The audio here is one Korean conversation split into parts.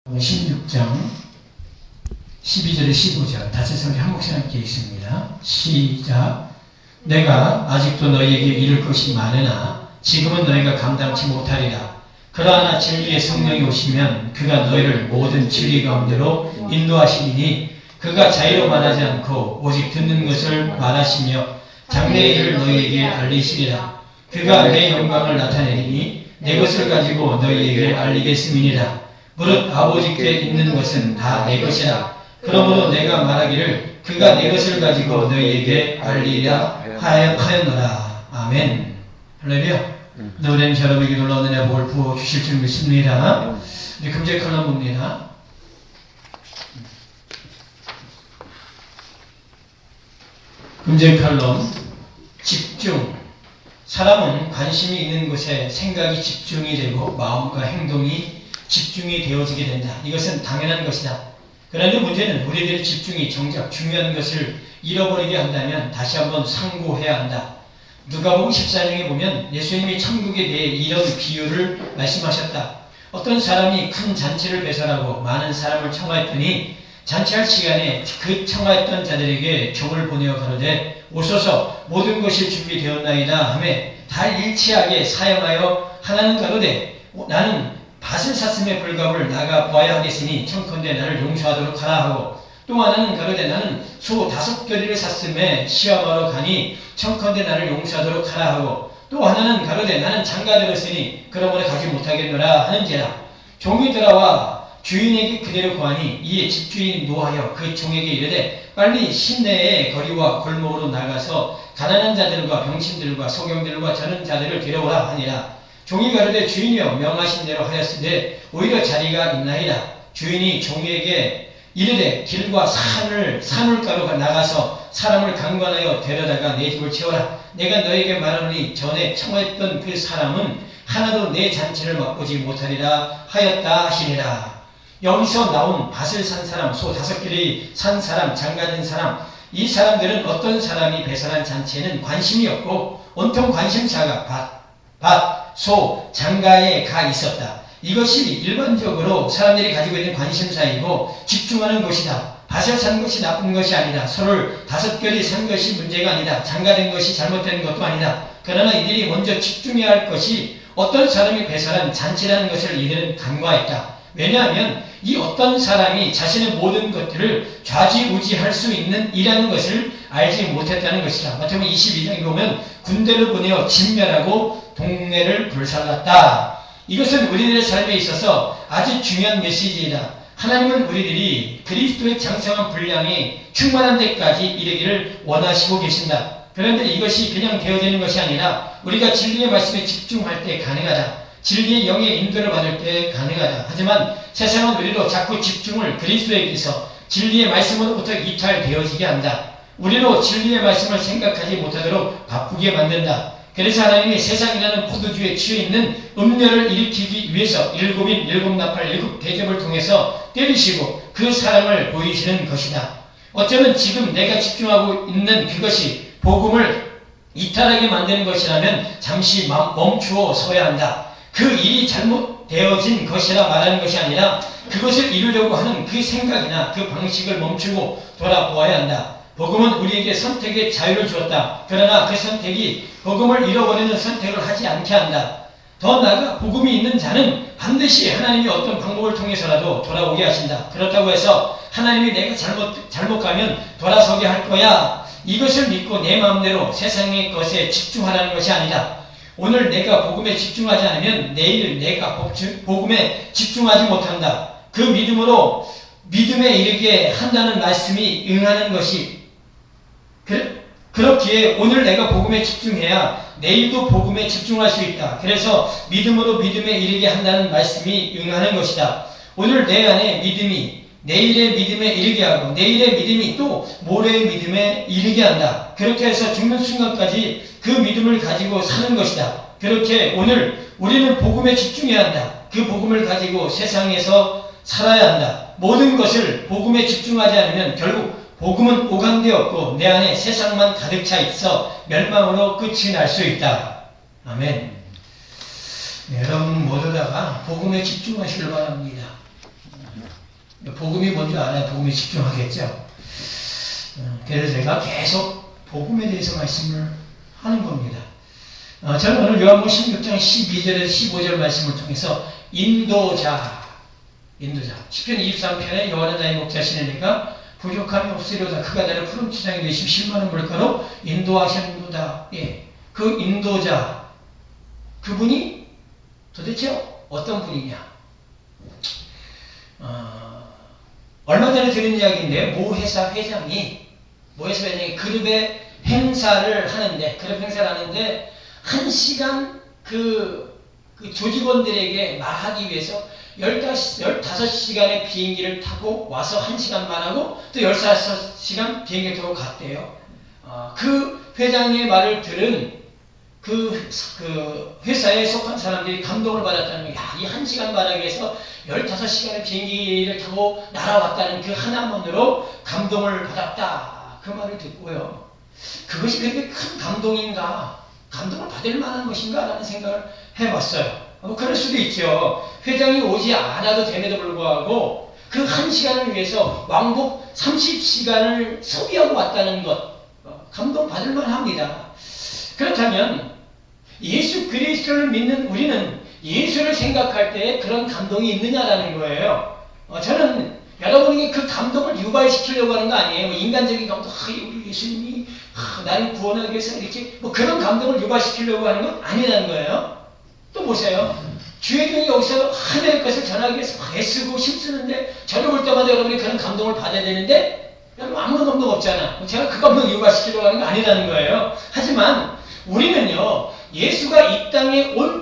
16장 12절에 15절 다시 성경 한 목씩 함께 있습니다. 시작. 내가 아직도 너희에게 이를 것이 많으나 지금은 너희가 감당치 못하리라. 그러나 진리의 성령이 오시면 그가 너희를 모든 진리 가운데로 인도하시리니 그가 자유로 말하지 않고 오직 듣는 것을 말하시며 장래의 일을 너희에게 알리시리라. 그가 내 영광을 나타내리니 내 것을 가지고 너희에게 알리겠음이니라. 무릇 아버지께 있는 것은 다 내 것이라. 그러므로 내가 말하기를 그가 내 것을 가지고 너희에게 알리라 하였노라. 아멘. 할렐루야. 노래는 여러분에게 놀라운 은혜 복을 부어주실 줄 믿습니다. 네, 금제 컬럼 봅니다. 금제 컬럼 집중. 사람은 관심이 있는 곳에 생각이 집중이 되고 마음과 행동이 집중이 되어지게 된다. 이것은 당연한 것이다. 그런데 문제는 우리들의 집중이 정작 중요한 것을 잃어버리게 한다면 다시 한번 상고해야 한다. 누가복음 14장에 보면 예수님이 천국에 대해 이런 비유를 말씀하셨다. 어떤 사람이 큰 잔치를 배설하고 많은 사람을 청하였더니 잔치할 시간에 그 청하였던 자들에게 종을 보내어 가로되 오소서 모든 것이 준비되었나이다 하매 다 일치하게 사용하여 하나는 가로되 나는 밭을 샀음에 불갑을 나가 보아야 하겠으니 청컨대 나를 용서하도록 하라 하고 또 하나는 가로되 나는 소 5겨리를 샀음에 시험하러 가니 청컨대 나를 용서하도록 하라 하고 또 하나는 가로되 나는 장가들었으니 그러므로 가지 못하겠노라 하는지라. 종이 돌아와 주인에게 그대로 구하니 이에 집주인이 노하여 그 종에게 이르되 빨리 시내의 거리와 골목으로 나가서 가난한 자들과 병신들과 소경들과 저는 자들을 데려오라 하니라. 종이 가로되 주인이여 명하신 대로 하였으되 오히려 자리가 있나이다. 주인이 종에게 이르되 길과 산울가로 나가서 사람을 강관하여 데려다가 내 집을 채워라. 내가 너에게 말하노니 전에 청했던 그 사람은 하나도 내 잔치를 맛보지 못하리라 하였다 하시니라. 여기서 나온 밭을 산 사람, 소 5개를 산 사람, 장가든 사람, 이 사람들은 어떤 사람이 배설한 잔치에는 관심이 없고 온통 관심사가 밭, 소, 장가에 가 있었다. 이것이 일반적으로 사람들이 가지고 있는 관심사이고 집중하는 것이다. 밭을 산 것이 나쁜 것이 아니다. 소를 5겨리 산 것이 문제가 아니다. 장가된 것이 잘못된 것도 아니다. 그러나 이들이 먼저 집중해야 할 것이 어떤 사람이 배설한 잔치라는 것을 이들은 간과했다. 왜냐하면 이 어떤 사람이 자신의 모든 것들을 좌지우지할 수 있는 이라는 것을 알지 못했다는 것이다. 마태복음 22장에 보면 군대를 보내어 진멸하고 동네를 불살랐다. 이것은 우리들의 삶에 있어서 아주 중요한 메시지이다. 하나님은 우리들이 그리스도의 장성한 분량이 충만한 데까지 이르기를 원하시고 계신다. 그런데 이것이 그냥 되어지는 것이 아니라 우리가 진리의 말씀에 집중할 때 가능하다. 진리의 영의 인도를 받을 때 가능하다. 하지만 세상은 우리도 자꾸 집중을 그리스도에게서 진리의 말씀으로부터 이탈되어지게 한다. 우리로 진리의 말씀을 생각하지 못하도록 바꾸게 만든다. 그래서 하나님이 세상이라는 포도주에 취해있는 음료를 일으키기 위해서 7인 7나팔 7대접을 통해서 때리시고 그 사랑을 보이시는 것이다. 어쩌면 지금 내가 집중하고 있는 그것이 복음을 이탈하게 만드는 것이라면 잠시 멈추어 서야 한다. 그 일이 잘못되어진 것이라 말하는 것이 아니라 그것을 이루려고 하는 그 생각이나 그 방식을 멈추고 돌아보아야 한다. 복음은 우리에게 선택의 자유를 주었다. 그러나 그 선택이 복음을 잃어버리는 선택을 하지 않게 한다. 더 나아가 복음이 있는 자는 반드시 하나님이 어떤 방법을 통해서라도 돌아오게 하신다. 그렇다고 해서 하나님이 내가 잘못 가면 돌아서게 할 거야. 이것을 믿고 내 마음대로 세상의 것에 집중하라는 것이 아니다. 오늘 내가 복음에 집중하지 않으면 내일 내가 복음에 집중하지 못한다. 그 믿음으로 믿음에 이르게 한다는 말씀이 응하는 것이 그렇기에 오늘 내가 복음에 집중해야 내일도 복음에 집중할 수 있다. 그래서 믿음으로 믿음에 이르게 한다는 말씀이 응하는 것이다. 오늘 내 안에 믿음이 내일의 믿음에 이르게 하고 내일의 믿음이 또 모레의 믿음에 이르게 한다. 그렇게 해서 죽는 순간까지 그 믿음을 가지고 사는 것이다. 그렇게 오늘 우리는 복음에 집중해야 한다. 그 복음을 가지고 세상에서 살아야 한다. 모든 것을 복음에 집중하지 않으면 결국 복음은 오간되었고 내 안에 세상만 가득 차 있어 멸망으로 끝이 날 수 있다. 아멘. 네, 여러분 모두 다가 복음에 집중하시길 바랍니다. 복음이 뭔지 알아야 복음에 집중하겠죠. 그래서 제가 계속 복음에 대해서 말씀을 하는 겁니다. 저는 오늘 요한복음 16장 12절에서 15절 말씀을 통해서 인도자 시편 23편에 여호와는 나의 목자시니 내가 부족함이 없으리로다. 그가 나를 푸른 추장에 내심 실만한 물가로 인도하셨도다. 예, 그 인도자 그분이 도대체 어떤 분이냐? 얼마 전에 들은 이야기인데 모 회사 회장이 그룹의 행사를 하는데 1시간 그 조직원들에게 말하기 위해서 15시간의 비행기를 타고 와서 1시간만 하고 또 16시간 비행기를 타고 갔대요. 그 회장의 말을 들은 그 회사에 속한 사람들이 감동을 받았다는 거예요. 야, 이 1시간 말하기 위해서 15시간의 비행기를 타고 날아왔다는 그 하나만으로 감동을 받았다. 그 말을 듣고요. 그것이 그렇게 큰 감동인가? 감동을 받을 만한 것인가? 라는 생각을 해봤어요. 그럴 수도 있죠. 회장이 오지 않아도 됨에도 불구하고 그 1시간을 위해서 왕복 30시간을 소비하고 왔다는 것, 감동 받을 만합니다. 그렇다면 예수 그리스도를 믿는 우리는 예수를 생각할 때 그런 감동이 있느냐라는 거예요. 저는 여러분에게 그 감동을 유발시키려고 하는 거 아니에요. 인간적인 감동, 우리 예수님이 나를 구원하기 위해서 이렇게 그런 감동을 유발시키려고 하는 건 아니라는 거예요. 또 보세요. 주의 종이 여기서 하늘의 것을 전하기 위해서 막 애쓰고 힘쓰는데 저를 볼 때마다 여러분이 그런 감동을 받아야 되는데 여러분 아무런 감동 없잖아. 제가 그 감동을 유발시키려고 하는 거 아니라는 거예요. 하지만 우리는요, 예수가 이 땅에 온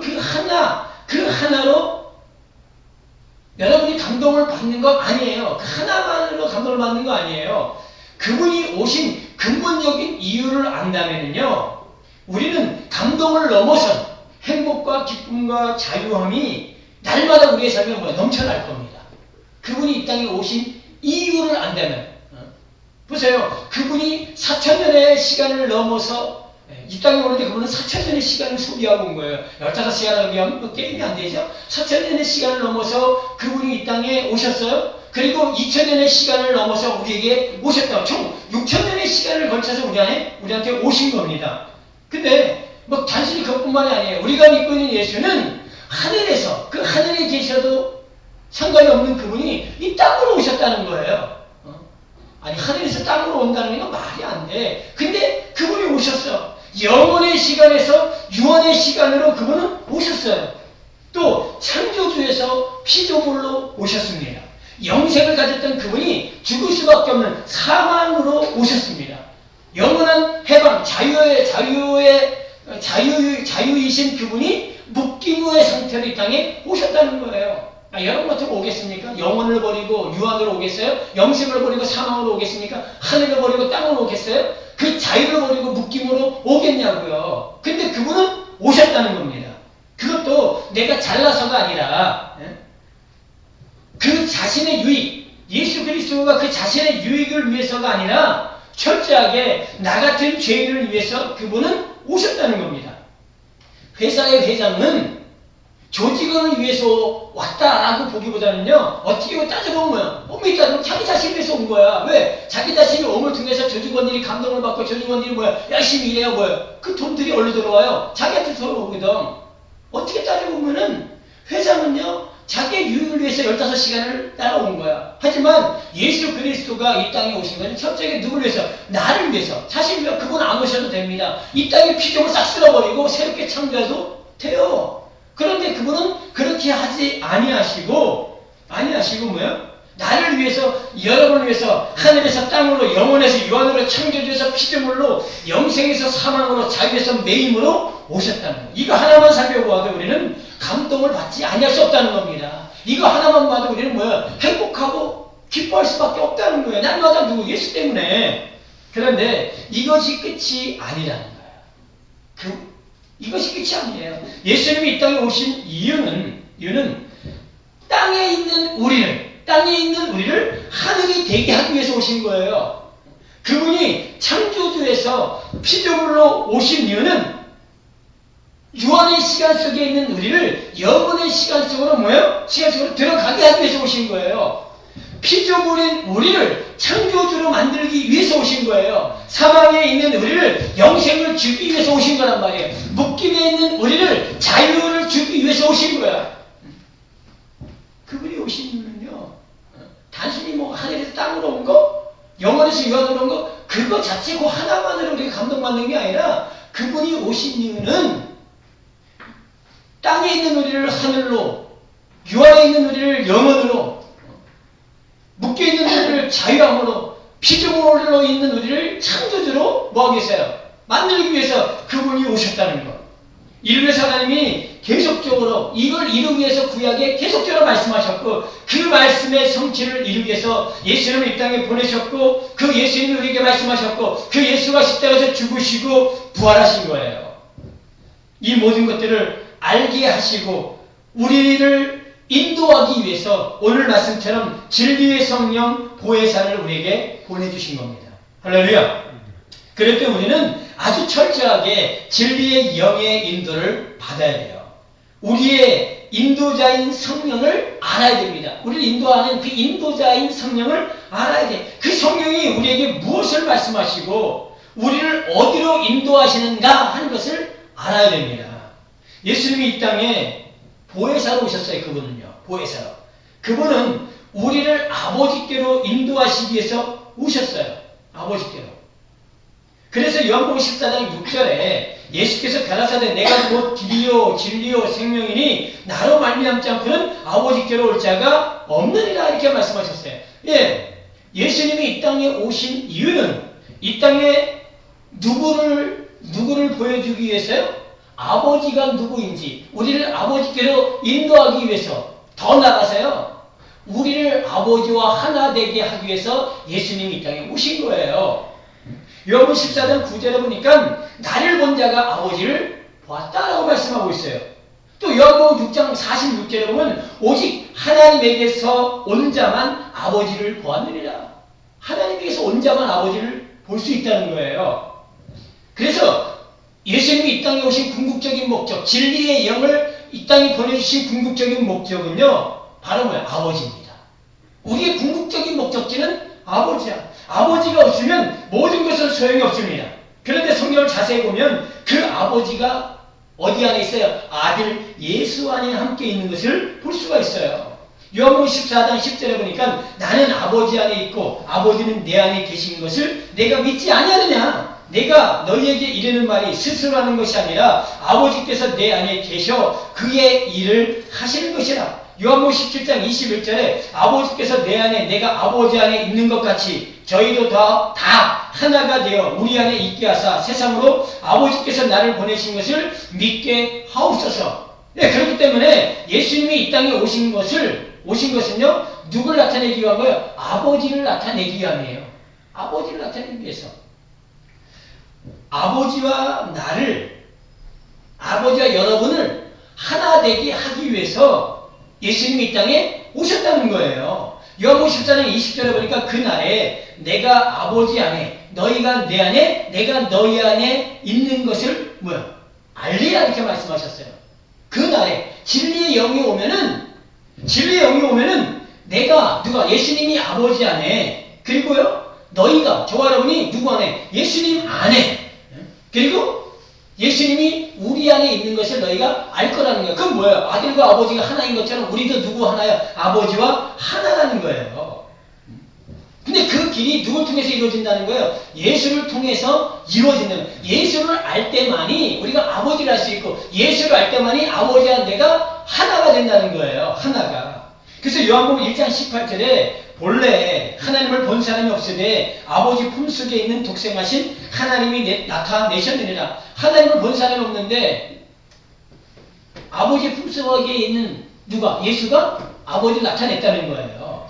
그 하나로 여러분이 감동을 받는 거 아니에요. 그 하나만으로 감동을 받는 거 아니에요. 그분이 오신 근본적인 이유를 안다면요, 우리는 감동을 넘어선 행복과 기쁨과 자유함이 날마다 우리의 삶에 넘쳐날 겁니다. 그분이 이 땅에 오신 이유를 안다면, 보세요. 그분이 4,000년의 시간을 넘어서 이 땅에 오는데 그분은 4,000년의 시간을 소비하고 온 거예요. 15시간을 소비하면 게임이 안 되죠? 4,000년의 시간을 넘어서 그분이 이 땅에 오셨어요. 그리고 2,000년의 시간을 넘어서 우리에게 오셨다. 총 6,000년의 시간을 걸쳐서 우리한테 오신 겁니다. 근데 단순히 그것뿐만이 아니에요. 우리가 믿고 있는 예수는 하늘에서, 그 하늘에 계셔도 상관이 없는 그분이 이 땅으로 오셨다는 거예요. 아니, 하늘에서 땅으로 온다는 건 말이 안 돼. 근데 그분이 오셨어. 영원의 시간에서 유언의 시간으로 그분은 오셨어요. 또 창조주에서 피조물로 오셨습니다. 영생을 가졌던 그분이 죽을 수밖에 없는 사망으로 오셨습니다. 영원한 해방, 자유이신 그분이 묶임의 상태로 이 땅에 오셨다는 거예요. 여러분 같으면 오겠습니까? 영혼을 버리고 유한으로 오겠어요? 영생을 버리고 사망으로 오겠습니까? 하늘을 버리고 땅으로 오겠어요? 그 자유를 버리고 묶임으로 오겠냐고요. 근데 그분은 오셨다는 겁니다. 그것도 내가 잘나서가 아니라 그 자신의 유익, 예수 그리스도가 그 자신의 유익을 위해서가 아니라 철저하게 나 같은 죄인을 위해서 그분은 오셨다는 겁니다. 회사의 회장은 조직원을 위해서 왔다라고 보기보다는요, 어떻게 따져보면 뭡니까? 자기 자신을 위해서 온 거야. 왜? 자기 자신이 몸을 통해서 조직원들이 감동을 받고 조직원들이 열심히 일해야 그 돈들이 어디로 들어와요? 자기한테 들어오거든. 어떻게 따져보면은 회장은요, 자기의 유익을 위해서 15시간을 따라온 거야. 하지만 예수 그리스도가 이 땅에 오신 것은 첫째게 누구를 위해서? 나를 위해서. 사실 그분 안 오셔도 됩니다. 이 땅의 피조물 싹 쓸어버리고 새롭게 창조해도 돼요. 그런데 그분은 그렇게 하지 아니하시고 뭐요? 나를 위해서, 여러분을 위해서 하늘에서 땅으로, 영원에서 유한으로, 창조주에서 피조물로, 영생에서 사망으로, 자유에서 매임으로 오셨다는 거예요. 이거 하나만 살펴보아도 우리는 감동을 받지 아니할 수 없다는 겁니다. 이거 하나만 봐도 우리는 행복하고 기뻐할 수밖에 없다는 거예요. 날마다 누구? 예수 때문에. 그런데 이것이 끝이 아니라는 거예요. 이것이 끝이 아니에요. 예수님이 이 땅에 오신 이유는 땅에 있는 우리를 하늘이 되게 하기 위해서 오신 거예요. 그분이 창조주에서 피조물로 오신 이유는 유한의 시간 속에 있는 우리를 영원의 시간 속으로 시간 속으로 들어가게 하기 위해서 오신 거예요. 피조물인 우리를 창조주로 만들기 위해서 오신 거예요. 사망에 있는 우리를 영생을 주기 위해서 오신 거란 말이에요. 묶임에 있는 우리를 자유를 주기 위해서 오신 거야. 그분이 오신 이유는요, 단순히 뭐 하늘에서 땅으로 온 거, 영원에서 유한으로 온 거, 그거 자체 그 하나만으로 우리가 감동받는 게 아니라 그분이 오신 이유는 땅에 있는 우리를 하늘로, 유한에 있는 우리를 영원으로, 묶여있는 우리를 자유함으로, 피조물로 있는 우리를 창조주로 뭐하기 위해서요? 만들기 위해서 그분이 오셨다는 것. 이를 위해서 하나님이 계속적으로 이걸 이루기 위해서 구약에 계속적으로 말씀하셨고, 그 말씀의 성취를 이루기 위해서 예수님을 이 땅에 보내셨고, 그 예수님이 우리에게 말씀하셨고, 그 예수가 십자가에서 죽으시고 부활하신 거예요. 이 모든 것들을 알게 하시고 우리를 인도하기 위해서 오늘 말씀처럼 진리의 성령 보혜사를 우리에게 보내주신 겁니다. 할렐루야. 그럴 때 우리는 아주 철저하게 진리의 영의 인도를 받아야 돼요. 우리의 인도자인 성령을 알아야 됩니다. 우리를 인도하는 그 인도자인 성령을 알아야 돼. 그 성령이 우리에게 무엇을 말씀하시고 우리를 어디로 인도하시는가 하는 것을 알아야 됩니다. 예수님이 이 땅에 보혜사로 오셨어요. 그분은요. 보혜사로. 그분은 우리를 아버지께로 인도하시기 위해서 오셨어요. 아버지께로. 그래서 요한복음 14장 6절에 예수께서 가라사대 내가 곧 길이요 진리요 생명이니 나로 말미암지 않고는 아버지께로 올 자가 없느니라 이렇게 말씀하셨어요. 예, 예수님이 이 땅에 오신 이유는 이 땅에 누구를 보여주기 위해서요? 아버지가 누구인지 우리를 아버지께로 인도하기 위해서, 더 나아가서요, 우리를 아버지와 하나 되게 하기 위해서 예수님이 이 땅에 오신 거예요. 요한복음 14장 9절에 보니까 나를 본 자가 아버지를 보았다라고 말씀하고 있어요. 또 요한복음 6장 46절에 보면 오직 하나님에게서 온 자만 아버지를 보았느니라. 하나님에게서 온 자만 아버지를 볼 수 있다는 거예요. 그래서 예수님이 이 땅에 오신 궁극적인 목적, 진리의 영을 이 땅에 보내주신 궁극적인 목적은요, 바로 뭐야? 아버지입니다. 우리의 궁극적인 목적지는 아버지야. 아버지가 없으면 모든 것은 소용이 없습니다. 그런데 성경을 자세히 보면 그 아버지가 어디 안에 있어요? 아들 예수 안에 함께 있는 것을 볼 수가 있어요. 요한복음 14장 10절에 보니까 나는 아버지 안에 있고 아버지는 내 안에 계신 것을 내가 믿지 아니하느냐. 내가 너희에게 이르는 말이 스스로 하는 것이 아니라 아버지께서 내 안에 계셔 그의 일을 하시는 것이라. 요한복음 17장 21절에 아버지께서 내 안에 내가 아버지 안에 있는 것 같이 저희도 다 하나가 되어 우리 안에 있게 하사 세상으로 아버지께서 나를 보내신 것을 믿게 하옵소서. 네, 그렇기 때문에 예수님이 이 땅에 오신 것은요, 누굴 나타내기 위한 거예요? 아버지를 나타내기 위함이에요. 아버지를 나타내기 위해서. 아버지와 여러분을 하나 되게 하기 위해서 예수님이 이 땅에 오셨다는 거예요. 요한복음 14장 20절에 보니까 그날에 내가 아버지 안에, 너희가 내 안에, 내가 너희 안에 있는 것을 알리라 이렇게 말씀하셨어요. 그날에 진리의 영이 오면은 예수님이 아버지 안에, 그리고요 너희가, 저와 여러분이 누구 안에? 예수님 안에, 그리고 예수님이 우리 안에 있는 것을 너희가 알 거라는 거예요. 그건 뭐예요? 아들과 아버지가 하나인 것처럼 우리도 누구 하나야? 아버지와 하나라는 거예요. 근데 그 길이 누굴 통해서 이루어진다는 거예요? 예수를 통해서 이루어지는, 예수를 알 때만이 우리가 아버지를 알 수 있고, 예수를 알 때만이 아버지와 내가 하나가 된다는 거예요. 하나가. 그래서 요한복음 1장 18절에 본래 하나님을 본 사람이 없으되 아버지 품속에 있는 독생하신 하나님이 나타내셨느니라. 하나님을 본 사람이 없는데 아버지 품속에 있는 누가? 예수가 아버지를 나타냈다는 거예요.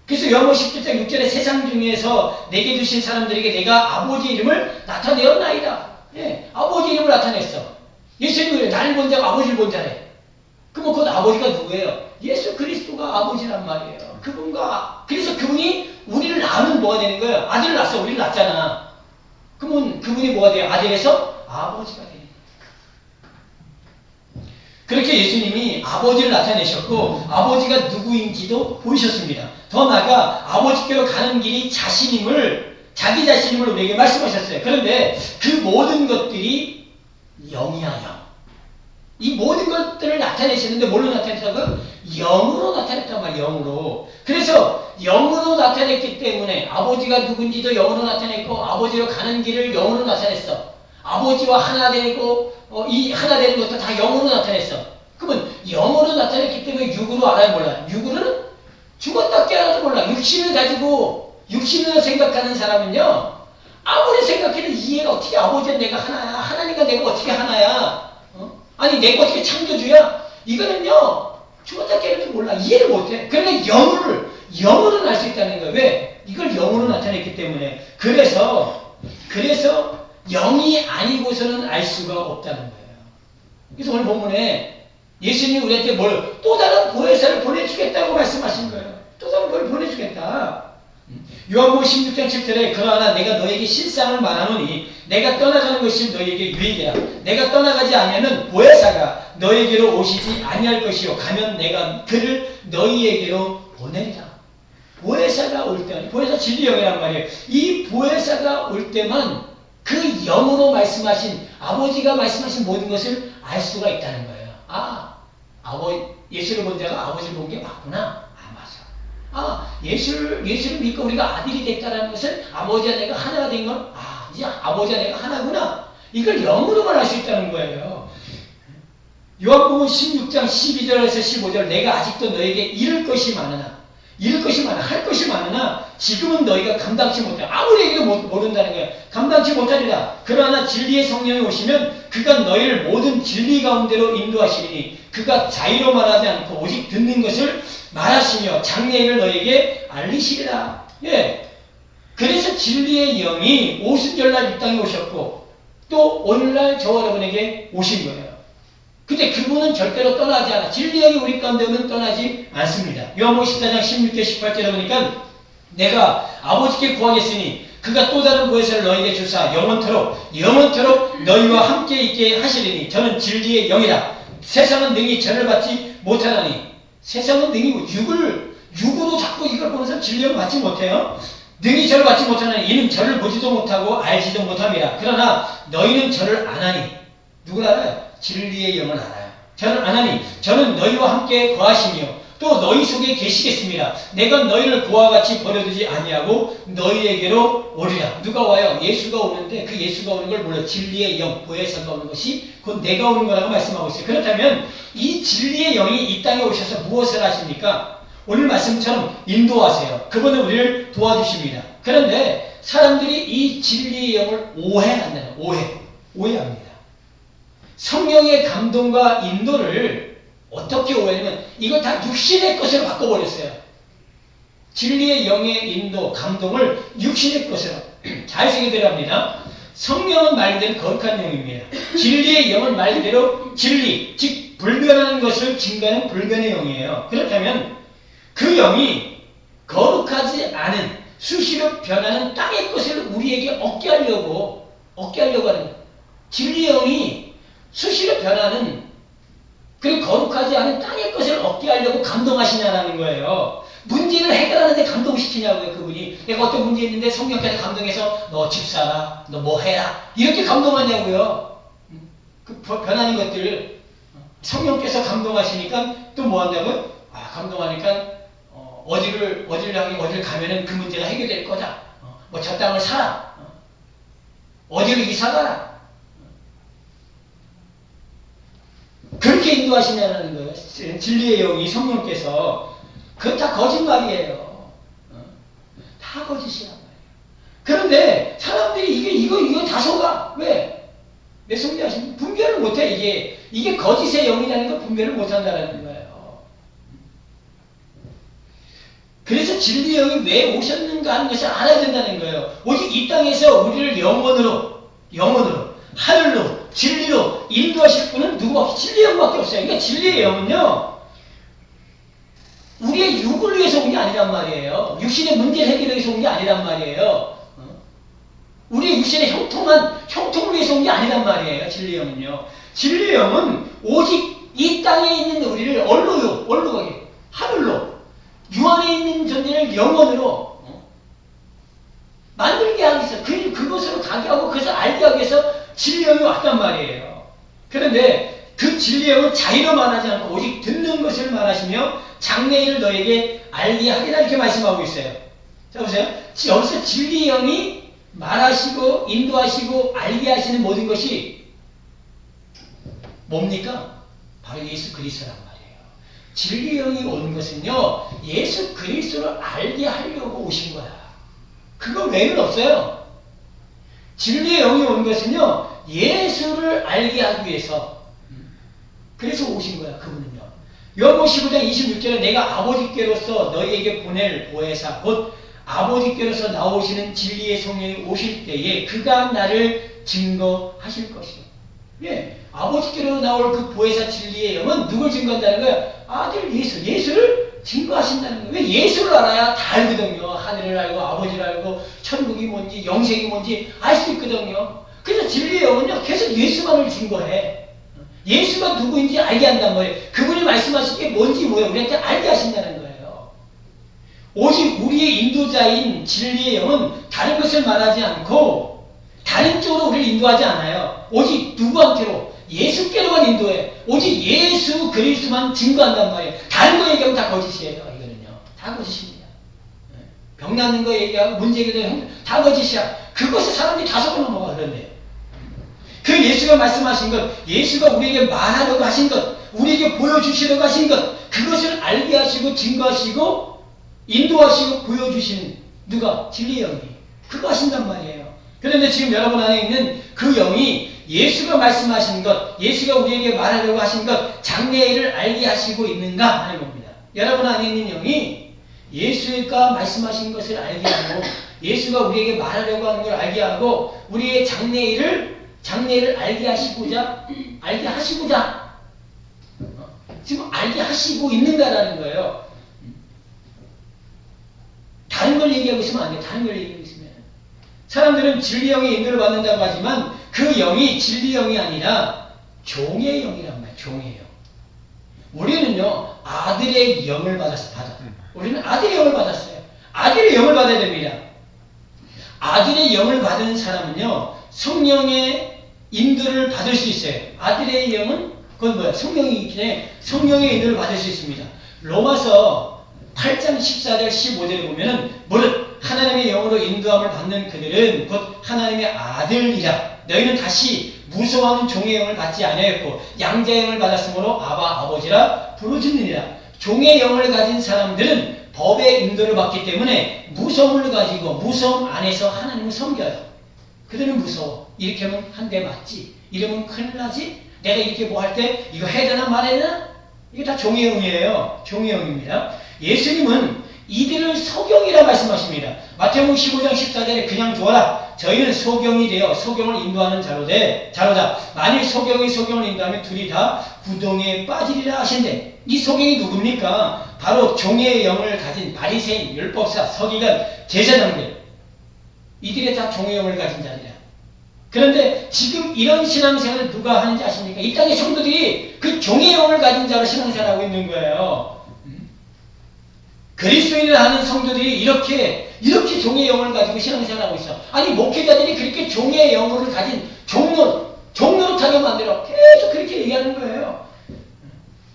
그래서 요한복음 17장 6절에 세상 중에서 내게 주신 사람들에게 내가 아버지 이름을 나타내었나이다. 예, 아버지 이름을 나타냈어. 예수님이 나를 본 자가 아버지를 본 자래. 그럼 그 아버지가 누구예요? 예수 그리스도가 아버지란 말이에요. 그래서 그분이 우리를 낳으면 뭐가 되는 거예요? 아들을 낳았어. 우리를 낳았잖아. 그러면 그분이 뭐가 돼요? 아들에서 아버지가 되는 거예요. 그렇게 예수님이 아버지를 나타내셨고 아버지가 누구인지도 보이셨습니다. 더 나아가 아버지께로 가는 길이 자기 자신임을 우리에게 말씀하셨어요. 그런데 그 모든 것들이 영이야, 영. 이 모든 것들을 나타내시는데 뭘로 나타냈다고요? 영으로 나타냈단 말이에요. 영으로. 그래서 영으로 나타냈기 때문에 아버지가 누군지도 영으로 나타냈고 아버지로 가는 길을 영으로 나타냈어. 아버지와 하나 되고 이 하나 되는 것도 다 영으로 나타냈어. 그러면 영으로 나타냈기 때문에 육으로 알아야 몰라. 육으로는 죽었다 깨어나도 몰라. 육신을 가지고 육신을 생각하는 사람은요. 아무리 생각해도 이해가 어떻게 아버지와 내가 하나야. 하나님과 내가 어떻게 하나야. 아니 내가 어떻게 창조주야? 이거는요. 죽었다 깨어나도 몰라. 이해를 못해. 그러니까 영으로는 알 수 있다는 거예요. 왜? 이걸 영으로 나타냈기 때문에. 그래서 영이 아니고서는 알 수가 없다는 거예요. 그래서 오늘 본문에 예수님이 우리한테 또 다른 보혜사를 보내주겠다고 말씀하신 거예요. 또 다른 걸 보내주겠다. 요한복음 16장 7절에 그러나 내가 너에게 실상을 말하노니 내가 떠나가는 것이 너에게 유익이라. 내가 떠나가지 아니하면 보혜사가 너에게로 오시지 아니할 것이요 가면 내가 그를 너희에게로 보내리라. 보혜사가 올 때, 보혜사 진리영이란 말이에요. 이 보혜사가 올 때만 그 영으로 말씀하신 아버지가 말씀하신 모든 것을 알 수가 있다는 거예요. 예수를 본 자가 아버지를 본 게 맞구나. 맞아. 예수를 믿고 우리가 아들이 됐다는 것은 아버지와 내가 하나가 된 건 이제 아버지와 내가 하나구나. 이걸 영으로만 알 수 있다는 거예요. 요한복음 16장 12절에서 15절 내가 아직도 너에게 이룰 것이 많으나 할 것이 많으나 지금은 너희가 감당치 못해. 아무리 얘기도 모른다는 거예요. 감당치 못하리라. 그러나 진리의 성령이 오시면 그가 너희를 모든 진리 가운데로 인도하시리니 그가 자의로 말하지 않고 오직 듣는 것을 말하시며 장래일을 너희에게 알리시리라. 예. 그래서 진리의 영이 오순절날 이 땅에 오셨고 또 오늘날 저와 여러분에게 오신 거예요. 근데 그분은 절대로 떠나지 않아. 진리의 영이 우리 가운데는 떠나지 않습니다. 요한복음 14장 16절 18절에 보니까 내가 아버지께 구하겠으니 그가 또 다른 보혜사를 너희에게 주사 영원토록 너희와 함께 있게 하시리니 저는 진리의 영이라. 세상은 능히 저를 받지 못하나니. 세상은 능히 육으로 자꾸 이걸 보는 사람 진리의 영을 받지 못해요. 능히 저를 받지 못하나니 이는 저를 보지도 못하고 알지도 못함이라. 그러나 너희는 저를 아나니. 누굴 알아요? 진리의 영을 알아요. 저는 아나니 저는 너희와 함께 거하시며 또 너희 속에 계시겠습니다. 내가 너희를 그와 같이 버려두지 아니하고 너희에게로 오리라. 누가 와요? 예수가 오는데 그 예수가 오는 걸 몰라. 진리의 영, 보혜사가 오는 것이 곧 내가 오는 거라고 말씀하고 있어요. 그렇다면 이 진리의 영이 이 땅에 오셔서 무엇을 하십니까? 오늘 말씀처럼 인도하세요. 그분은 우리를 도와주십니다. 그런데 사람들이 이 진리의 영을 오해한다는 오해합니다. 성령의 감동과 인도를 어떻게 오해하냐면 이걸 다 육신의 것으로 바꿔버렸어요. 진리의 영의 인도, 감동을 육신의 것으로. 잘 생각해야 합니다. 성령은 말 그대로 거룩한 영입니다. 진리의 영은 말 그대로 진리, 즉 불변하는 것을 증거하는 불변의 영이에요. 그렇다면 그 영이 거룩하지 않은 수시로 변하는 땅의 것을 우리에게 얻게 하려고 하는 진리의 영이 수시로 변하는 그리고 거룩하지 않은 땅의 것을 얻게 하려고 감동하시냐라는 거예요. 문제를 해결하는데 감동시키냐고요. 그분이 내가 어떤 문제 있는데 성령께서 감동해서 너 집 사라, 너 뭐 해라 이렇게 감동하냐고요. 그 변하는 것들 성령께서 감동하시니까 또 뭐 한다고요? 감동하니까 어디를 가면은 그 문제가 해결될 거다. 뭐 저 땅을 사라. 어디로 이사 가라. 그렇게 인도하시냐는 거예요. 진리의 영이 성령께서. 그건 다 거짓말이에요. 다 거짓이란 말이에요. 그런데 사람들이 이거 다 속아. 왜? 왜 속냐시면 분별을 못해. 이게 거짓의 영이라는 걸 분별을 못한다는 거예요. 그래서 진리의 영이 왜 오셨는가 하는 것을 알아야 된다는 거예요. 오직 이 땅에서 우리를 영원으로 하늘로 진리로 인도하실 분은 누구밖에 진리의 영밖에 없어요. 그러니까 진리의 영은요 우리의 육을 위해서 온 게 아니란 말이에요. 육신의 문제를 해결하기 위해서 온 게 아니란 말이에요. 우리의 육신의 형통을 위해서 온 게 아니란 말이에요. 진리의 영은요. 진리의 영은 오직 이 땅에 있는 우리를 어디로 가게? 하늘로. 유 안에 있는 존재를 영원으로 만들게 하기 위해서 그것으로 가게 하고 그것을 알게 하기 위해서 진리형이 왔단 말이에요. 그런데 그 진리형은 자의로 말하지 않고 오직 듣는 것을 말하시며 장래일을 너에게 알게 하리라 이렇게 말씀하고 있어요. 자 보세요. 여기서 진리형이 말하시고 인도하시고 알게 하시는 모든 것이 뭡니까? 바로 예수 그리스도란 말이에요. 진리형이 온 것은요, 예수 그리스도를 알게 하려고 오신 거야. 그거 외에는 없어요. 진리의 영이 온 것은요, 예수를 알게 하기 위해서. 그래서 오신 거야, 그분은요. 요한복음 15장 26절에 내가 아버지께로서 너희에게 보낼 보혜사, 곧 아버지께로서 나오시는 진리의 성령이 오실 때에 그가 나를 증거하실 것이요. 예, 아버지께로 나올 그 보혜사 진리의 영은 누굴 증거한다는 거야? 아들 예수를 증거하신다는 거예요. 왜? 예수를 알아야 다 알거든요. 하늘을 알고 아버지를 알고 천국이 뭔지 영생이 뭔지 알 수 있거든요. 그래서 진리의 영은요 계속 예수만을 증거해. 예수가 누구인지 알게 한단 말이에요. 그분이 말씀하신 게 뭔지 뭐예요? 우리한테 알게 하신다는 거예요. 오직 우리의 인도자인 진리의 영은 다른 것을 말하지 않고 다른 쪽으로 우리를 인도하지 않아요. 오직 누구한테로? 예수께로만 인도해. 오직 예수 그리스도만 증거한단 말이에요. 다른 거 얘기하면 다 거짓이에요. 이거는요. 다 거짓입니다. 병 낫는 거 얘기하고 문제 얘기하면 다 거짓이야. 그것을 사람들이 다 속아 넘어가 그런데요. 그 예수가 말씀하신 것, 예수가 우리에게 말하려고 하신 것, 우리에게 보여주시려고 하신 것, 그것을 알게 하시고 증거하시고 인도하시고 보여주시는 누가? 진리의 영이. 그거 하신단 말이에요. 그런데 지금 여러분 안에 있는 그 영이 예수가 말씀하신 것, 예수가 우리에게 말하려고 하신 것, 장래일을 알게 하시고 있는가 하는 겁니다. 여러분 안에 있는 영이 예수가 말씀하신 것을 알게 하고 예수가 우리에게 말하려고 하는 걸 알게 하고 우리의 장래일을 알게 하시고자 지금 알게 하시고 있는가라는 거예요. 다른 걸 얘기하고 있으면 안 돼요. 다른 걸 얘기하고 있으면. 사람들은 진리영의 인도를 받는다고 하지만 그 영이 진리영이 아니라 종의 영이란 말이에요. 종의 영. 우리는요 아들의 영을 받아. 우리는 아들의 영을 받았어요. 아들의 영을 받아야 됩니다. 아들의 영을 받은 사람은요 성령의 인도를 받을 수 있어요. 아들의 영은 그건 뭐야? 성령이기 때문에 성령의 인도를 받을 수 있습니다. 로마서 8장 14절 15절에 보면은 무릇 하나님의 영으로 인도함을 받는 그들은 곧 하나님의 아들이라. 너희는 다시 무서워하는 종의 영을 받지 아니하였고 양자의 영을 받았으므로 아바 아버지라 부르짖느니라. 종의 영을 가진 사람들은 법의 인도를 받기 때문에 무서움을 가지고 무서움 안에서 하나님을 섬겨요. 그들은 무서워. 이렇게 하면 한 대 맞지. 이러면 큰일 나지. 내가 이렇게 뭐 할 때 이거 해야 되나 말해야 되나? 이게 다 종의 영이에요. 종의 영입니다. 예수님은 이들을 소경이라 말씀하십니다. 마태복음 15장 14절에 그냥 두어라. 저희는 소경이 되어 소경을 인도하는 자로다. 만일 소경이 소경을 인도하면 둘이 다 구덩이에 빠지리라 하신대. 이 소경이 누굽니까? 바로 종의 영을 가진 바리새인, 율법사, 서기관, 제사장들. 이들이 다 종의 영을 가진 자들이야. 그런데 지금 이런 신앙생활을 누가 하는지 아십니까? 이 땅의 성도들이 그 종의 영을 가진 자로 신앙생활하고 있는 거예요. 그리스도인을 하는 성도들이 이렇게 종의 영을 가지고 신앙생활하고 있어. 아니 목회자들이 그렇게 종의 영을 가진 종노릇하게 만들어 계속 그렇게 얘기하는 거예요.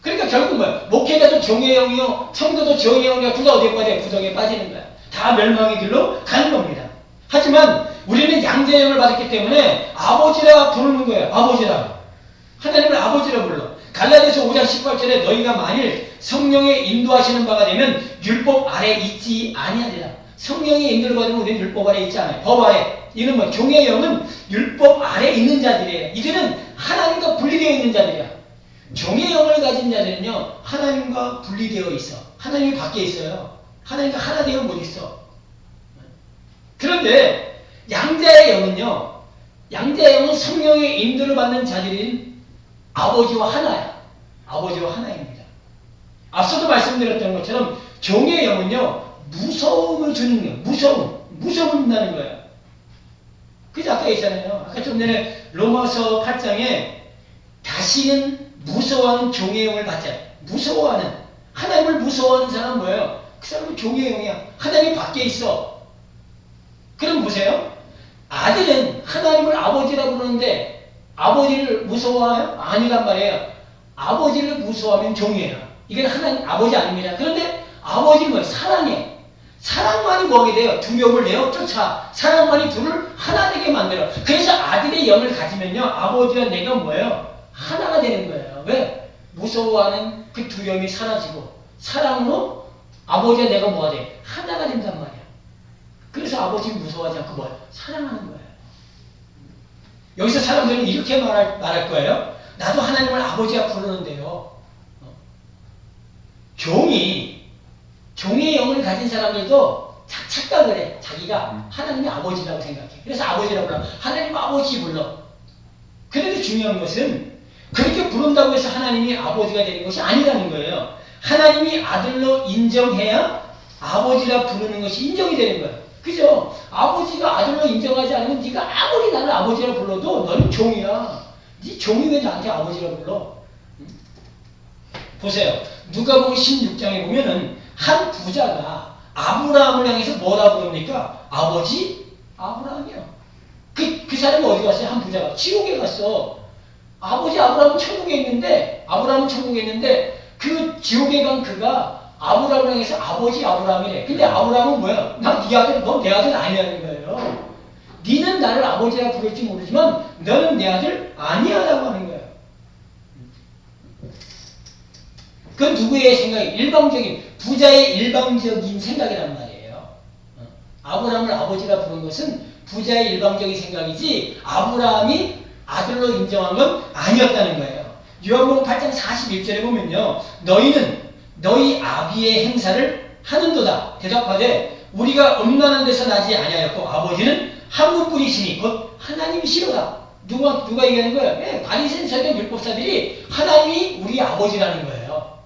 그러니까 결국 뭐야? 목회자도 종의 영이요, 성도도 종의 영이요, 둘 다 어디에 빠져요? 구덩이에 빠지는 거야. 다 멸망의 길로 가는 겁니다. 하지만 우리는 양자의 영을 받았기 때문에 아버지라 부르는 거예요. 아버지라. 하나님을 아버지라 불러. 갈라디아서 5장 18절에 너희가 만일 성령의 인도하시는 바가 되면 율법 아래 있지 아니하리라. 성령의 인도를 받으면 우리는 율법 아래 있지 않아요. 법 아래. 이는 뭐 종의 영은 율법 아래 있는 자들이에요. 이들은 하나님과 분리되어 있는 자들이야. 종의 영을 가진 자들은요 하나님과 분리되어 있어. 하나님이 밖에 있어요. 하나님과 하나 되어 못 있어. 그런데 양자의 영은 성령의 인도를 받는 자들인 아버지와 하나야. 아버지와 하나입니다. 앞서도 말씀드렸던 것처럼 종의 영은요 무서움을 주는 거예요. 무서움을 준다는 거예요. 그죠? 아까 있잖아요. 아까 좀 전에 로마서 8장에 다시는 무서워하는 종의 영을 받잖아요. 무서워하는, 하나님을 무서워하는 사람은 뭐예요? 그 사람은 종의 영이야. 하나님이 밖에 있어. 그럼 보세요. 아들은 하나님을 아버지라고 부르는데 아버지를 무서워해요? 아니란 말이에요. 아버지를 무서워하면 종이에요. 이건 하나님 아버지 아닙니다. 그런데 아버지는 뭐예요? 사랑해. 사랑만이 뭐게 돼요? 두려움을 내어 쫓아. 사랑만이 둘을 하나 되게 만들어. 그래서 아들의 영을 가지면요, 아버지와 내가 뭐예요? 하나가 되는 거예요. 왜? 무서워하는 그 두려움이 사라지고 사랑으로 아버지와 내가 뭐가 돼? 하나가 된단 말이야. 그래서 아버지를 무서워하지 않고 뭐예요? 사랑하는 거예요. 여기서 사람들은 이렇게 말할 거예요. 나도 하나님을 아버지라 부르는데요. 종의 영을 가진 사람들도 착각을 해. 자기가 하나님의 아버지라고 생각해. 그래서 아버지라고 불러. 하나님 아버지 불러. 그런데 중요한 것은 그렇게 부른다고 해서 하나님이 아버지가 되는 것이 아니라는 거예요. 하나님이 아들로 인정해야 아버지라 부르는 것이 인정이 되는 거예요. 그죠? 아버지가 아들로 인정하지 않으면 네가 아무리 나를 아버지라 불러도 너는 종이야. 네 종이 왜 나한테 아버지라 불러? 보세요. 누가복음 16장에 보면은 한 부자가 아브라함을 향해서 뭐라 부릅니까? 아버지? 아브라함이요. 그 사람이 어디 갔어요? 한 부자가 지옥에 갔어. 아버지 아브라함은 천국에 있는데, 그 지옥에 간 그가 아브라함을 향해서 아버지 아브라함이래. 근데 아브라함은 뭐야? 난 네 아들, 넌 내 아들 아니라는 거예요. 니는 나를 아버지라 부를지 모르지만 너는 내 아들 아니야라고 하는 거예요. 그건 누구의 생각이? 일방적인, 부자의 일방적인 생각이란 말이에요. 아브라함을 아버지라 부른 것은 부자의 일방적인 생각이지 아브라함이 아들로 인정한 건 아니었다는 거예요. 요한복음 8장 41절에 보면요. 너희는 너희 아비의 행사를 하는도다. 대답하되 우리가 음란한 데서 나지 아니하였고 아버지는 한 분뿐이시니 곧 하나님이시로다. 누가 얘기하는 거예요? 네, 바리새인 서기관 율법사들이 하나님이 우리 아버지라는 거예요.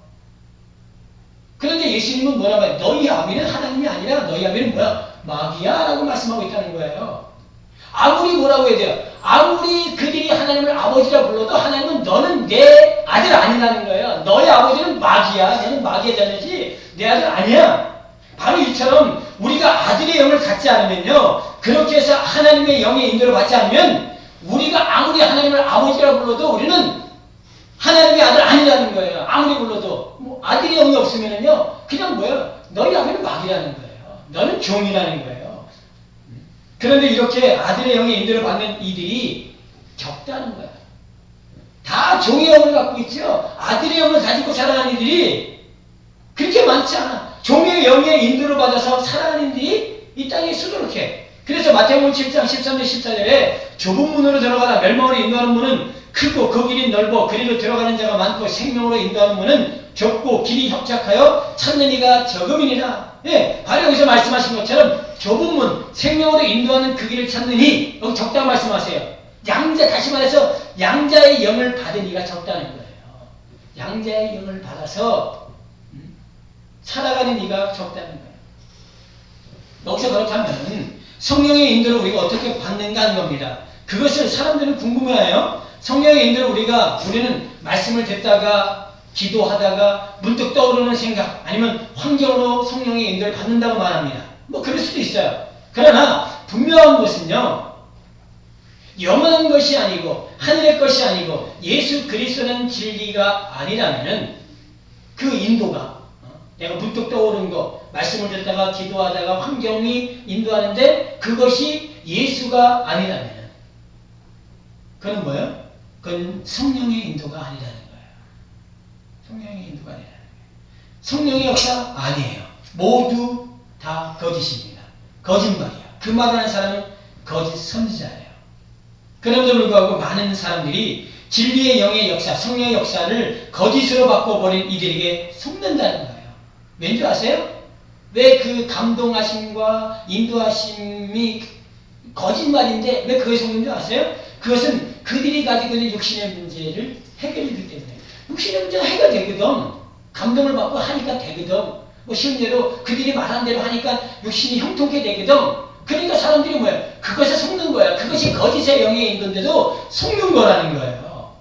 그런데 예수님은 뭐라고 해요? 너희 아비는 하나님이 아니라 너희 아비는 뭐야? 마귀야 라고 말씀하고 있다는 거예요. 아무리 뭐라고 해야 돼요? 아무리 그들이 하나님을 아버지라 불러도 하나님은 너는 내 아들 아니라는 거예요. 너의 아버지는 마귀야. 너는 마귀의 자녀지 내 아들 아니야. 바로 이처럼 우리가 아들의 영을 갖지 않으면요. 그렇게 해서 하나님의 영의 인도를 받지 않으면 우리가 아무리 하나님을 아버지라 불러도 우리는 하나님의 아들 아니라는 거예요. 아무리 불러도. 뭐 아들의 영이 없으면은요. 그냥 뭐예요? 너희 아버지는 마귀라는 거예요. 너는 종이라는 거예요. 그런데 이렇게 아들의 영의 인도를 받는 이들이 적다는 거야. 다 종의 영을 갖고 있죠. 아들의 영을 가지고 살아가는 이들이 그렇게 많지 않아. 종의 영의 인도를 받아서 살아가는 이들이 이 땅에 수두룩해. 그래서 마태복음 7장 13절 14절에 좁은 문으로 들어가라. 멸망으로 인도하는 문은 크고 그 길이 넓어 그리로 들어가는 자가 많고 생명으로 인도하는 문은 좁고 길이 협착하여 찾는 이가 적음이니라. 예, 바로 여기서 말씀하신 것처럼 좁은 문, 생명으로 인도하는 그 길을 찾는 이, 여기 적다고 말씀하세요. 양자, 다시 말해서 양자의 영을 받은 이가 적다는 거예요. 양자의 영을 받아서 살아가는 이가 적다는 거예요. 여기서 그렇다면 성령의 인도를 우리가 어떻게 받는가 하는 겁니다. 그것을 사람들은 궁금해해요. 성령의 인도를 우리는 말씀을 듣다가 기도하다가 문득 떠오르는 생각 아니면 환경으로 성령의 인도를 받는다고 말합니다. 뭐 그럴 수도 있어요. 그러나 분명한 것은요. 영원한 것이 아니고 하늘의 것이 아니고 예수 그리스도는 진리가 아니라면 그 인도가 내가 문득 떠오른 거 말씀을 듣다가 기도하다가 환경이 인도하는데 그것이 예수가 아니라면 그건 뭐예요? 그건 성령의 인도가 아니라는 거예요. 성령의 인도가 아니라는 거예요. 성령의 역사 아니에요. 모두 다 거짓입니다. 거짓말이야. 그 말하는 사람은 거짓 선지자예요. 그럼에도 불구하고 많은 사람들이 진리의 영의 역사, 성령의 역사를 거짓으로 바꿔버린 이들에게 속는다는 거예요. 왠지 아세요? 왜 그 감동하심과 인도하심이 거짓말인데 왜 그것에 속는 줄 아세요? 그것은 그들이 가지고 있는 육신의 문제를 해결해주기 때문에. 육신의 문제가 해결되거든. 감동을 받고 하니까 되거든. 뭐 쉬운 대로 그들이 말한 대로 하니까 육신이 형통케 되거든. 그러니까 사람들이 뭐예요? 그것에 속는 거야. 그것이 거짓의 영의 인도인데도 속는 거라는 거예요.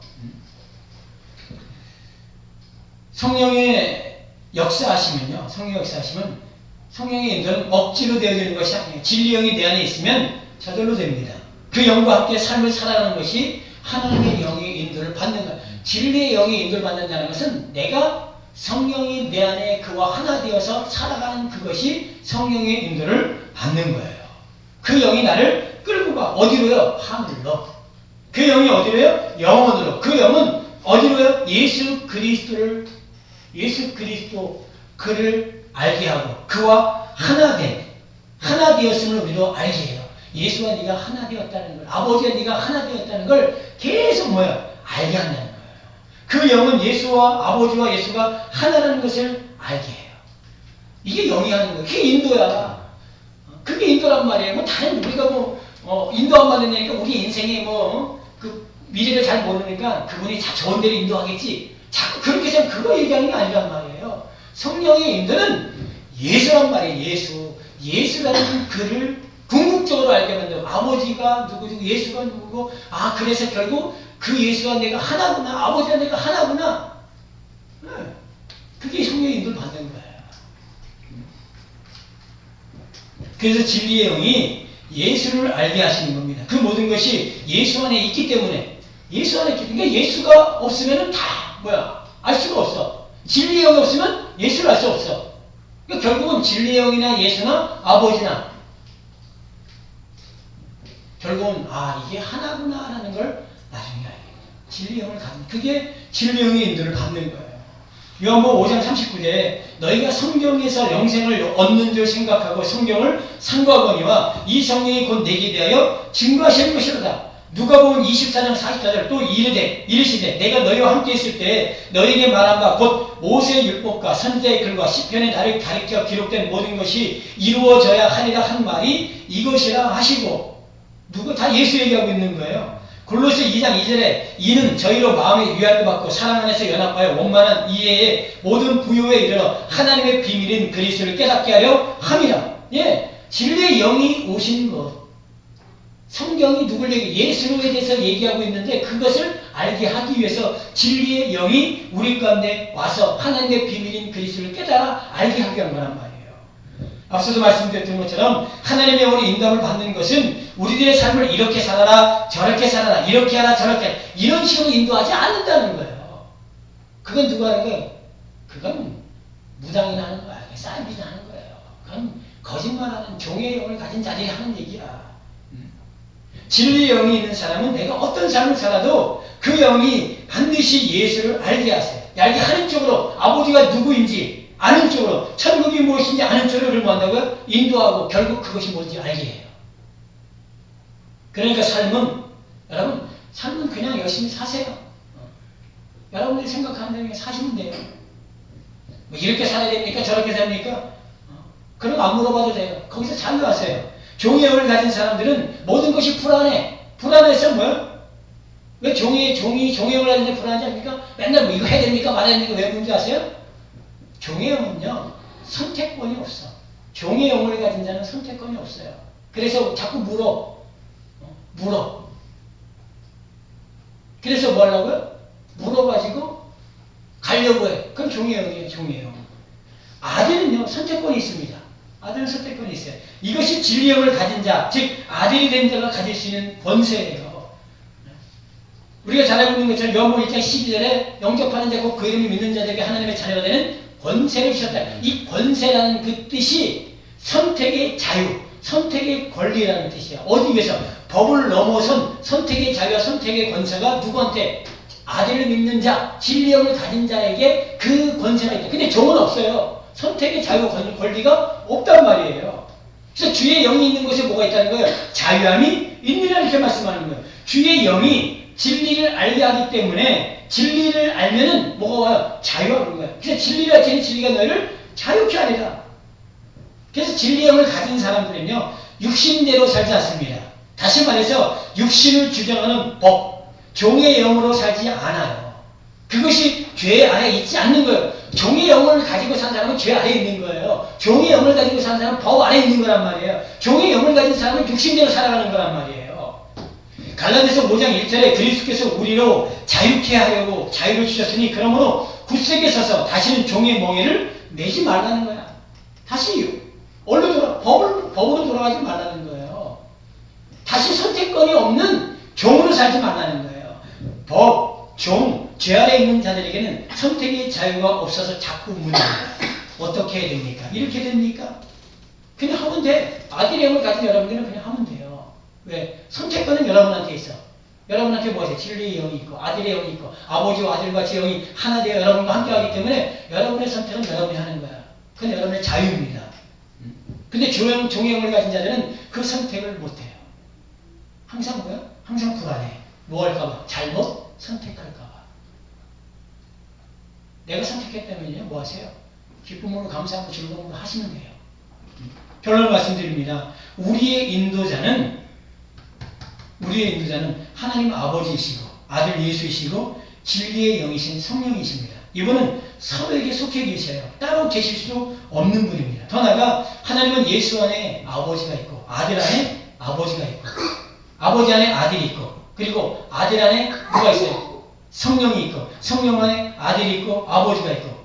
성령의 역사하시면요. 성령의 역사하시면 성령의 인도는 억지로 되어지는 것이 아니에요. 진리의 영이 내 안에 있으면 저절로 됩니다. 그 영과 함께 삶을 살아가는 것이 하나님의 영의 인도를 받는 것. 진리의 영의 인도를 받는다는 것은 내가 성령이 내 안에 그와 하나 되어서 살아가는 그것이 성령의 인도를 받는 거예요. 그 영이 나를 끌고 가. 어디로요? 하늘로. 그 영이 어디로요? 영원으로. 그 영은 어디로요? 예수 그리스도 그를 알게 하고 그와 하나 되었음을 우리도 알게 해요. 예수와 네가 하나 되었다는 걸, 아버지와 네가 하나 되었다는 걸 계속 알게 한다는 거예요. 그 영은 예수와 아버지와 예수가 하나라는 것을 알게 해요. 이게 영이 하는 거예요. 그게 인도야. 그게 인도란 말이에요. 뭐 다른 우리가 인도 안 받느냐니까 우리 인생에 그 미래를 잘 모르니까 그분이 다 좋은 데로 인도하겠지. 자꾸 그렇게 해서 그거 얘기하는 게 아니란 말이에요. 성령의 인도는 예수란 말이에요. 예수라는 그를 궁극적으로 알게 만들고 아버지가 누구고 예수가 누구고 그래서 결국 그 예수와 내가 하나구나. 아버지와 내가 하나구나. 그게 성령의 인도를 받는 거예요. 그래서 진리의 영이 예수를 알게 하시는 겁니다. 그 모든 것이 예수 안에 있기 때문에 예수 안에 있기 때문에 예수가 없으면 다 알 수가 없어. 진리의 영이 없으면 예수를 알 수 없어. 그러니까 결국은 진리의 영이나 예수나 아버지나 결국은 이게 하나구나 라는 걸 나중에 알게 돼요. 진리의 영을 갖는 그게 진리의 영의 인도를 받는 거예요. 요한복음 5장 39절에 너희가 성경에서 영생을 얻는 줄 생각하고 성경을 상고하거니와 이 성령이 곧 내게 대하여 증거하시는 것이로다. 누가복음 24장 44절 또 이르시되 내가 너희와 함께 있을 때 너희에게 말한 바 곧 모세의 율법과 선지자의 글과 시편에 나를 가리켜 기록된 모든 것이 이루어져야 하리라 한 말이 이것이라 하시고 누구 다 예수 얘기하고 있는 거예요. 골로새 2장 2절에 이는 저희로 마음의 위안을 받고 사랑 안에서 연합하여 원만한 이해의 모든 부요에 이르러 하나님의 비밀인 그리스도를 깨닫게 하려 함이라. 진리의 영이 오신 것. 성경이 누굴 예수에 대해서 얘기하고 있는데 그것을 알게 하기 위해서 진리의 영이 우리 가운데 와서 하나님의 비밀인 그리스도를 깨달아 알게 하게 한 거란 말이에요. 앞서도 말씀드렸던 것처럼 하나님의 영으로 인도함을 받는 것은 우리들의 삶을 이렇게 살아라 저렇게 살아라 이렇게 하라 저렇게 하라, 이런 식으로 인도하지 않는다는 거예요. 그건 누가 하는 거예요? 그건 무당이나 하는 거야. 쌀비나 하는 거예요. 그건 거짓말하는 종의 영을 가진 자들이 하는 얘기야. 진리의 영이 있는 사람은 내가 어떤 삶을 살아도 그 영이 반드시 예수를 알게 하세요. 알게 하는 쪽으로 아버지가 누구인지 아는 쪽으로 천국이 무엇인지 아는 쪽으로 그걸 뭐 한다고요? 인도하고 결국 그것이 뭔지 알게 해요. 그러니까 여러분 삶은 그냥 열심히 사세요. 여러분들이 생각하는 대로 사시면 돼요. 뭐 이렇게 살아야 됩니까? 저렇게 살아야 됩니까? 그런 거 안 물어봐도 돼요. 거기서 자유하세요. 종의 영을 가진 사람들은 모든 것이 불안해. 불안해서 왜 종의 영을 가진데 불안하지 않습니까? 맨날 이거 해야 됩니까? 말아야 됩니까? 왜 문제 아세요? 종의 영은요, 선택권이 없어. 종의 영을 가진 자는 선택권이 없어요. 그래서 자꾸 물어. 그래서 뭐 하려고요? 물어가지고 가려고 해. 그럼 종의 영이에요, 종의 영. 아들은요, 선택권이 있습니다. 아들은 선택권이 있어요. 이것이 진리의 영을 가진 자, 즉 아들이 된 자가 가질 수 있는 권세예요. 우리가 잘 알고 있는 것처럼 요한복음 1장 12절에 영접하는 자고 그 이름을 믿는 자들에게 하나님의 자녀가 되는 권세를 주셨다. 이 권세라는 그 뜻이 선택의 자유, 선택의 권리라는 뜻이야. 어디 위해서? 법을 넘어선 선택의 자유와 선택의 권세가 누구한테? 아들을 믿는 자, 진리의 영을 가진 자에게 그 권세가 있다. 근데 종은 없어요. 선택의 자유 권리가 없단 말이에요. 그래서 주의 영이 있는 곳에 뭐가 있다는 거예요? 자유함이 있느냐 이렇게 말씀하는 거예요. 주의 영이 진리를 알게 하기 때문에 진리를 알면은 뭐가 와요? 자유가 오는 거예요. 그래서 진리를 알지니 진리가 너희를 자유케 하리라. 그래서 진리의 영을 가진 사람들은요, 육신대로 살지 않습니다. 다시 말해서 육신을 주장하는 법, 종의 영으로 살지 않아요. 그것이 죄 아래 있지 않는 거예요. 종의 영을 가지고 산 사람은 죄 아래 있는 거예요. 종의 영을 가지고 산 사람은 법 아래 있는 거란 말이에요. 종의 영을 가진 사람은 육신대로 살아가는 거란 말이에요. 갈라디아서 5장 1절에 그리스도께서 우리로 자유케 하려고 자유를 주셨으니 그러므로 굳세게 서서 다시는 종의 멍에를 매지 말라는 거야. 다시 법으로 돌아가지 말라는 거예요. 다시 선택권이 없는 종으로 살지 말라는 거예요. 법, 종, 죄 아래 있는 자들에게는 선택의 자유가 없어서 자꾸 문제입니다. 어떻게 해야 됩니까? 이렇게 됩니까? 그냥 하면 돼. 아들의 영을 가진 여러분들은 그냥 하면 돼요. 왜? 선택권은 여러분한테 있어. 여러분한테 뭐지? 진리의 영이 있고 아들의 영이 있고 아버지와 아들과 제 영이 하나 되어 여러분과 함께하기 때문에 여러분의 선택은 여러분이 하는 거야. 그건 여러분의 자유입니다. 근데 종의 영을 가진 자들은 그 선택을 못해요. 항상 뭐야? 항상 불안해. 뭐 할까봐? 잘못 선택할까봐. 내가 선택했다면요, 뭐 하세요? 기쁨으로 감사하고 즐거움으로 하시면 돼요. 결론을 말씀드립니다. 우리의 인도자는 하나님 아버지이시고 아들 예수이시고 진리의 영이신 성령이십니다. 이분은 서로에게 속해 계셔요. 따로 계실 수 없는 분입니다. 더 나아가 하나님은 예수 안에 아버지가 있고 아들 안에 아버지가 있고 아버지 안에 아들이 있고 그리고 아들 안에 누가 있어요? 성령이 있고 성령 안에 아들이 있고 아버지가 있고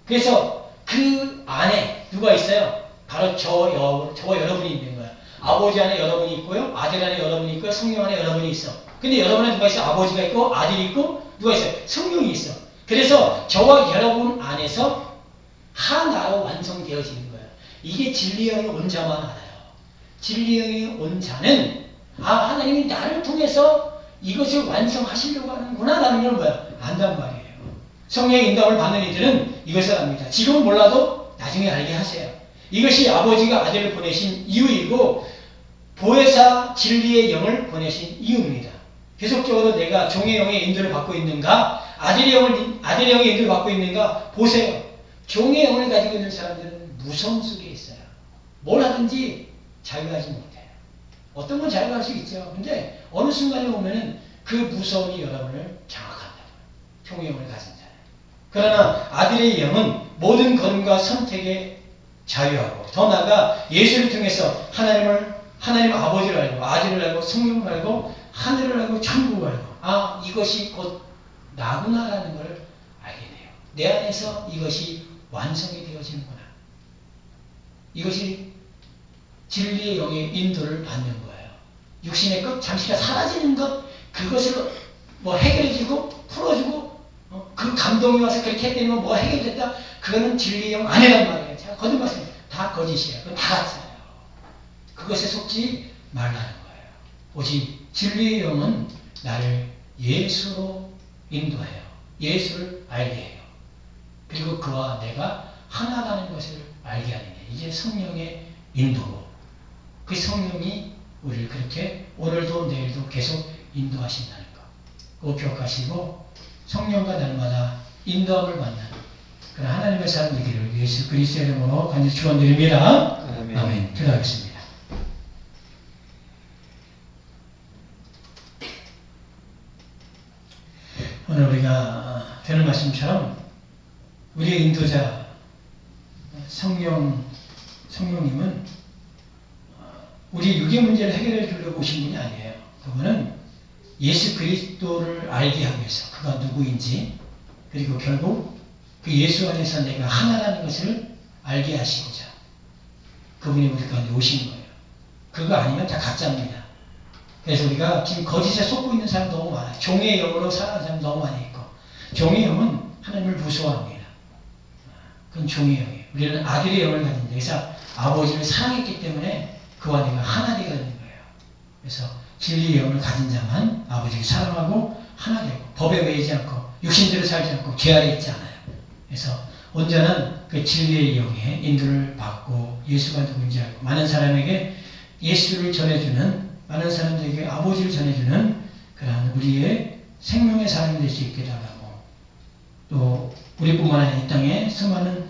그래서 그 안에 누가 있어요? 바로 저와 여러분이 있는 거예요. 아버지 안에 여러분이 있고요. 아들 안에 여러분이 있고요. 성령 안에 여러분이 있어. 근데 여러분 안에 누가 있어요? 아버지가 있고 아들이 있고 누가 있어요? 성령이 있어. 그래서 저와 여러분 안에서 하나로 완성되어지는 거예요. 이게 진리의 영이 온 자만 알아요. 진리의 영이 온 자는 하나님이 나를 통해서 이것을 완성하시려고 하는구나 라는 걸 뭐야? 안단 말이에요. 성령의 인도함을 받는 이들은 이것을 압니다. 지금은 몰라도 나중에 알게 하세요. 이것이 아버지가 아들을 보내신 이유이고 보혜사 진리의 영을 보내신 이유입니다. 계속적으로 내가 종의 영의 인도를 받고 있는가 아들의 영의 인도를 받고 있는가 보세요. 종의 영을 가지고 있는 사람들은 무서움 속에 있어요. 뭘 하든지 자유하지 못해요. 어떤 건 자유할 수 있죠. 근데 어느 순간에 오면은 그 무서움이 여러분을 장악한다고요. 종의 영을 가진 자는. 그러나 아들의 영은 모든 걸음과 선택에 자유하고 더 나아가 예수를 통해서 하나님 아버지를 알고 아들을 알고 성령을 알고 하늘을 알고 천국을 알고 이것이 곧 나구나라는 걸 알게 돼요. 내 안에서 이것이 완성이 되어지는구나. 이것이 진리의 영의 인도를 받는 거예요. 육신의 것 잠시가 사라지는 것 그것을 뭐 해결해주고 풀어주고 그 감동이 와서 그렇게 했더니 뭐 해결됐다. 그거는 진리의 영 아니란 말이에요. 제가 거짓말씀이에요. 다 거짓이에요. 그건 다 가짜예요. 그것에 속지 말라는 거예요. 오직 진리의 영은 나를 예수로 인도해요. 예수를 알게 해요. 그리고 그와 내가 하나라는 것을 알게 하는 게 이제 성령의 인도고 그 성령이 우리를 그렇게 오늘도 내일도 계속 인도하신다는 것. 꼭 기억하시고 성령과 날마다 인도함을 받는 그런 하나님의 사람 되기를 예수 그리스도의 이름으로 간절히 축원드립니다. 아멘. 기도하겠습니다. 오늘 우리가 되는 말씀처럼 우리의 인도자 성령님은 우리 육의 문제를 해결해 주려고 오신 분이 아니에요. 그분은 예수 그리스도를 알게 하기 위해서 그가 누구인지 그리고 결국 그 예수 안에서 내가 하나라는 것을 알게 하시고자 그분이 우리 가운데 오신 거예요. 그거 아니면 다 가짜입니다. 그래서 우리가 지금 거짓에 속고 있는 사람 너무 많아요. 종의 영으로 살아가는 사람 너무 많이 있고 종의 영은 하나님을 무서워합니다. 그건 종의 영이에요. 우리는 아들의 영을 가진 데서 아버지를 사랑했기 때문에 그와 내가 하나 되게 되는 거예요. 그래서 진리의 영을 가진 자만 아버지를 사랑하고 하나 되고 법에 매이지 않고 육신대로 살지 않고 죄 아래 있지 않아요. 그래서 온전한 그 진리의 영의 인도를 받고 예수가 누군지 알고 많은 사람에게 예수를 전해주는 많은 사람들에게 아버지를 전해주는 그런 우리의 생명의 사람이 될 수 있게 달라고 또 우리뿐만 아니라 이 땅에 수많은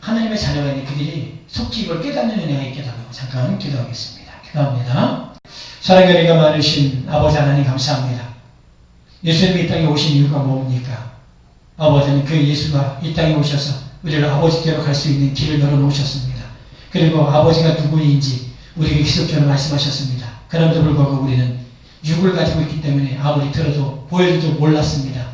하나님의 자녀가 있는 그들이 속히 이걸 깨닫는 은혜가 있게 달라고 잠깐 기도하겠습니다. 기도합니다. 사랑의 은혜가 많으신 아버지 하나님 감사합니다. 예수님이 이 땅에 오신 이유가 뭡니까? 아버지는 그 예수가 이 땅에 오셔서 우리를 아버지께로 갈 수 있는 길을 열어놓으셨습니다. 그리고 아버지가 누구인지 우리에게 기독교로 말씀하셨습니다. 그럼에도 불구하고 우리는 육을 가지고 있기 때문에 아무리 들어도 보여도 몰랐습니다.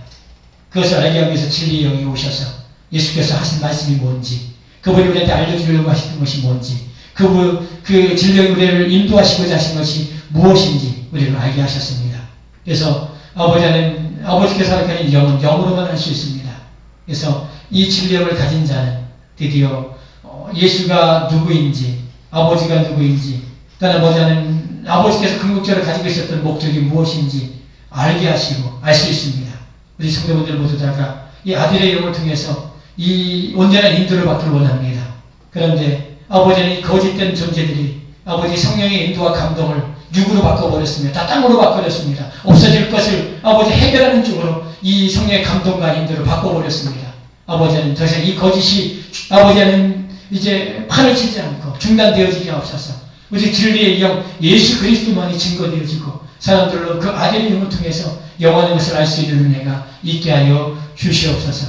그것을 알게 하기 위해서 진리의 영이 오셔서 예수께서 하신 말씀이 뭔지, 그분이 우리한테 알려주려고 하시는 것이 뭔지, 그 진리의 우리를 인도하시고자 하신 것이 무엇인지 우리를 알게 하셨습니다. 그래서 아버지께서 하는 영은 영으로만 할 수 있습니다. 그래서 이 진리를 가진 자는 드디어 예수가 누구인지, 아버지가 누구인지, 또는 아버지께서 궁극적으로 가지고 있었던 목적이 무엇인지 알게 하시고 알 수 있습니다. 우리 성도분들 모두 다가 이 아들의 영을 통해서 이 온전한 인도를 받기를 원합니다. 그런데 아버지는 이 거짓된 존재들이 아버지 성령의 인도와 감동을 육으로 바꿔버렸습니다. 다 땅으로 바꿔버렸습니다. 없어질 것을 아버지 해결하는 쪽으로 이 성령의 감동과 인도를 바꿔버렸습니다. 아버지는 더 이상 이 거짓이 아버지는 이제 판을 치지 않고 중단되어지게 없어서 오직 진리의 영 예수 그리스도만이 증거되어지고 사람들로 그 아들의 영을 통해서 영원한 것을 알 수 있는 은혜가 있게 하여 주시옵소서.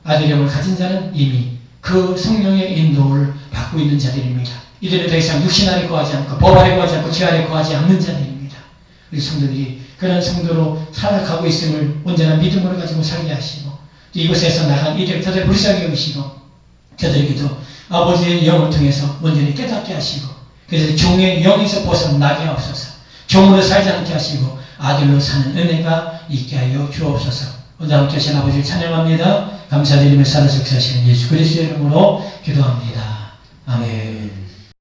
아들의 영을 가진 자는 이미 그 성령의 인도를 받고 있는 자들입니다. 이들은 더 이상 육신 아래 거하지 않고 법 아래 거하지 않고 죄 아래 거하지 않는 자들입니다. 우리 성도들이 그런 성도로 살아가고 있음을 온전한 믿음으로 가지고 살게 하시고 이곳에서 나간 이들을 저들 불쌍히 여기시고 저들에게도 아버지의 영을 통해서 온전히 깨닫게 하시고 그래서 종의 영에서 벗어나게 하옵소서. 종으로 살지 않게 하시고 아들로 사는 은혜가 있게 하여 주옵소서. 오늘 함께 하신 아버지를 찬양합니다. 감사드리며 살아서 역사하시는 예수 그리스도의 이름으로 기도합니다. 아멘.